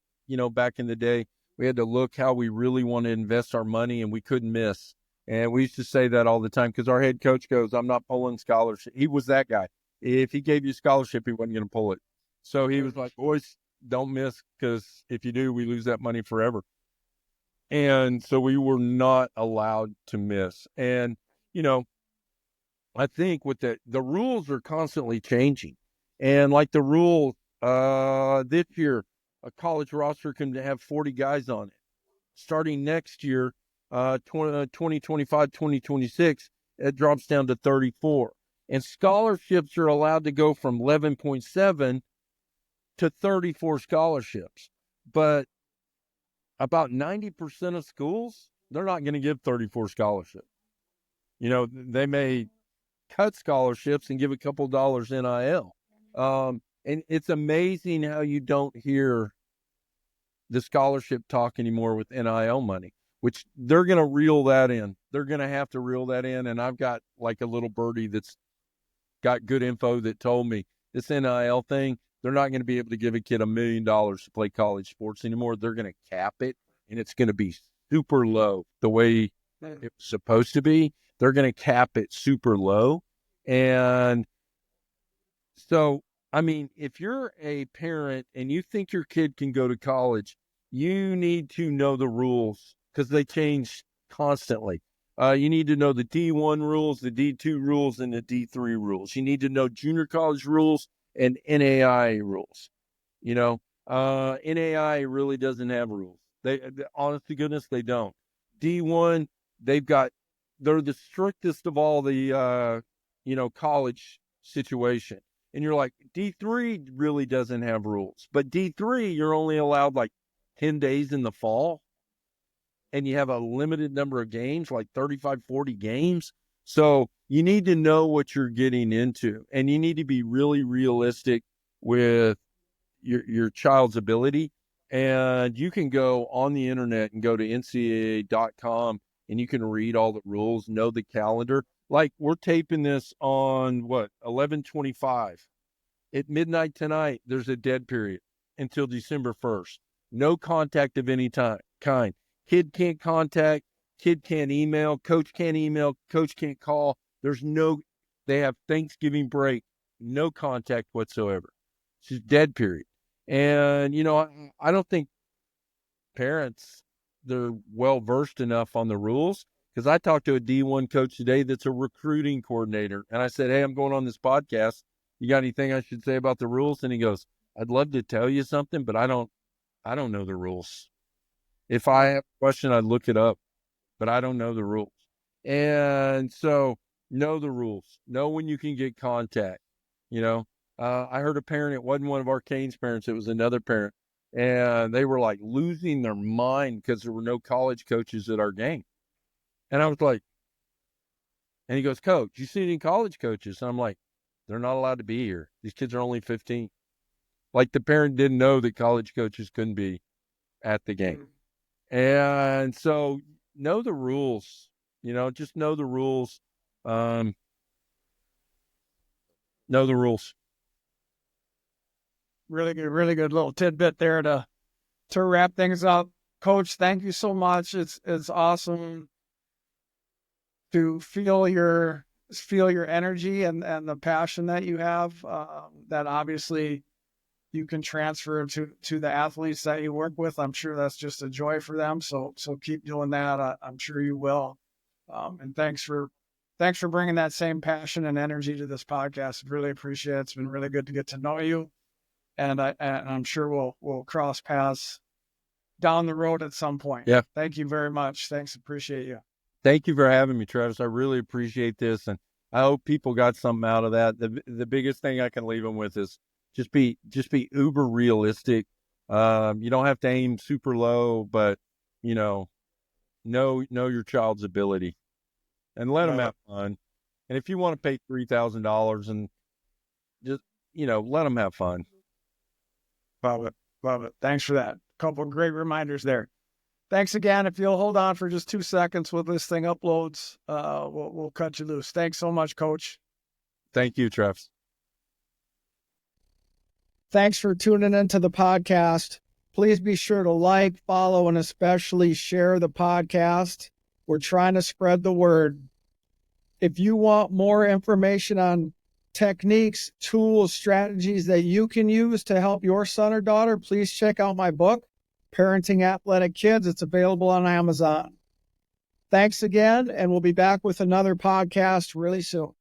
A: back in the day, we had to look how we really want to invest our money, and we couldn't miss. And we used to say that all the time because our head coach goes, I'm not pulling scholarship. He was that guy. If he gave you a scholarship, he wasn't going to pull it. So he was like, boys, don't miss, because if you do, we lose that money forever. And so we were not allowed to miss. And, I think with the rules are constantly changing. And like the rule this year, a college roster can have 40 guys on it. Starting next year, 2025, 2026, it drops down to 34. And scholarships are allowed to go from 11.7 to 34 scholarships. But about 90% of schools, they're not going to give 34 scholarships. They may cut scholarships and give a couple dollars NIL. And it's amazing how you don't hear the scholarship talk anymore with NIL money, which they're going to reel that in. They're going to have to reel that in. And I've got like a little birdie that's got good info that told me this NIL thing, they're not going to be able to give a kid $1 million to play college sports anymore. They're going to cap it, and it's going to be super low the way it's supposed to be. They're going to cap it super low. And so, I mean, if you're a parent and you think your kid can go to college, you need to know the rules because they change constantly. You need to know the D1 rules, the D2 rules, and the D3 rules. You need to know junior college rules and NAI rules. NAI really doesn't have rules. They honest to goodness, they don't. D1, they're the strictest of all the, college situation. And you're like, D3 really doesn't have rules. But D3, you're only allowed like 10 days in the fall. And you have a limited number of games, like 35, 40 games. So you need to know what you're getting into. And you need to be really realistic with your child's ability. And you can go on the internet and go to ncaa.com and you can read all the rules, know the calendar. Like we're taping this on 11/25 at midnight tonight. There's a dead period until December 1st. No contact of any kind. Kid can't contact, kid can't email, coach can't call. They have Thanksgiving break, no contact whatsoever. It's just dead period. And, I don't think parents, they're well versed enough on the rules, because I talked to a D1 coach today that's a recruiting coordinator. And I said, hey, I'm going on this podcast. You got anything I should say about the rules? And he goes, I'd love to tell you something, but I don't know the rules. If I have a question, I'd look it up, but I don't know the rules. And so know the rules. Know when you can get contact. I heard a parent, it wasn't one of our Canes parents, it was another parent, and they were like losing their mind because there were no college coaches at our game. And I was like, and he goes, Coach, you see any college coaches? And I'm like, they're not allowed to be here. These kids are only 15. Like the parent didn't know that college coaches couldn't be at the game. And so know the rules, just know the rules. Know the rules.
B: Really good little tidbit there to wrap things up. Coach, thank you so much. It's awesome to feel your energy and the passion that you have, that obviously you can transfer to the athletes that you work with. I'm sure that's just a joy for them. So keep doing that. I'm sure you will. And thanks for bringing that same passion and energy to this podcast. Really appreciate it. It's been really good to get to know you. And I'm sure we'll cross paths down the road at some point.
A: Yeah.
B: Thank you very much. Thanks. Appreciate you.
A: Thank you for having me, Travis. I really appreciate this. And I hope people got something out of that. The biggest thing I can leave them with is just be uber realistic. You don't have to aim super low, but know your child's ability and let them have fun. And if you want to pay $3,000 and just, let them have fun.
B: Love it. Thanks for that. A couple of great reminders there. Thanks again. If you'll hold on for just 2 seconds while this thing uploads, we'll cut you loose. Thanks so much, Coach.
A: Thank you, Travis.
B: Thanks for tuning into the podcast. Please be sure to like, follow, and especially share the podcast. We're trying to spread the word. If you want more information on techniques, tools, strategies that you can use to help your son or daughter, please check out my book, Parenting Athletic Kids. It's available on Amazon. Thanks again, and we'll be back with another podcast really soon.